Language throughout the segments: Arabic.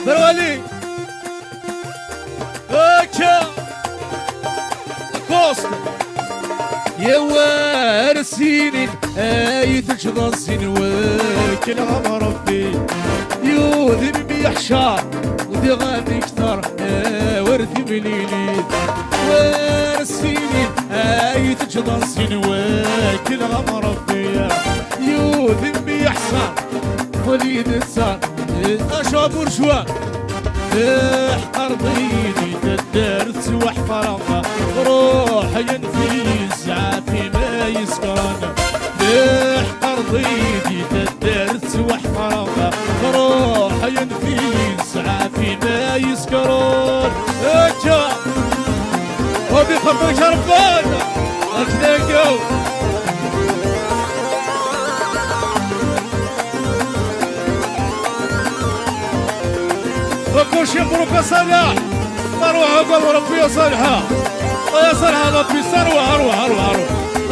بروالي هكا كوست يا وارسيني يتجد السين وكل غم ربي يوذي بيحشار ودي غادي كتر ورثي مليلي وارسيني يتجد السين وكل غم ربي يوذي بيحشار وليد السار اشرب برجوا احقر ضيني تدرت واحفرنا روح ينفيس عافي ما يسكرنا احقر ضيني تدرت واحفرنا روح ينفيس عافي ما يسكرون اجا وبي خطر شرفان اتلاقوا وكل شيء مبروك صالح اروح قبل ربي يا صالحة يا صالحة ربي اروح اروح اروح اروح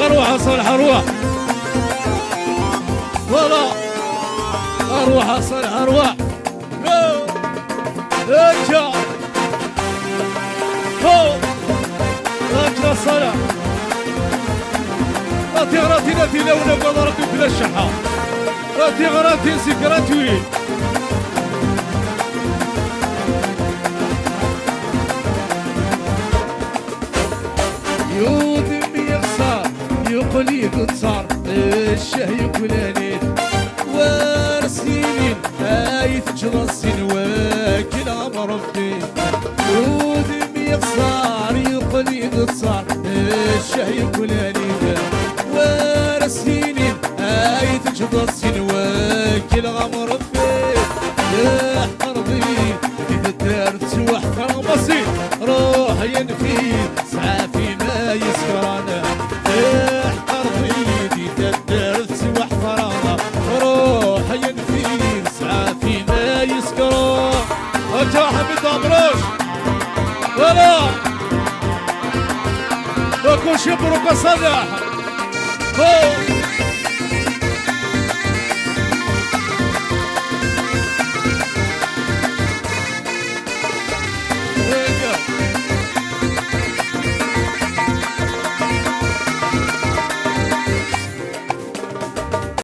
اروح يا صالح اروح ولا اروح يا صالح اروح اجا هو اجا صالح راتي غراتي ناتي لونا قبل ربي بلا الشحة راتي غراتي سكراتي يودم يخسر يقول يقصر الشهي كلاني وارسينين يتجرى السين وكل عمر ربي يودم يخسر يقول يقصر الشهي كلاني وارسينين يتجرى السين وكل عمر ربي يا حربي إذا دارت وحفر بسيط روح ينفي سعافي ما يسكرنا احقر بيدي تدرس واحفرنا روح ينفي سعافي ما يسكرون اجا حميد عمروش ولا وكل شي مبروك صالح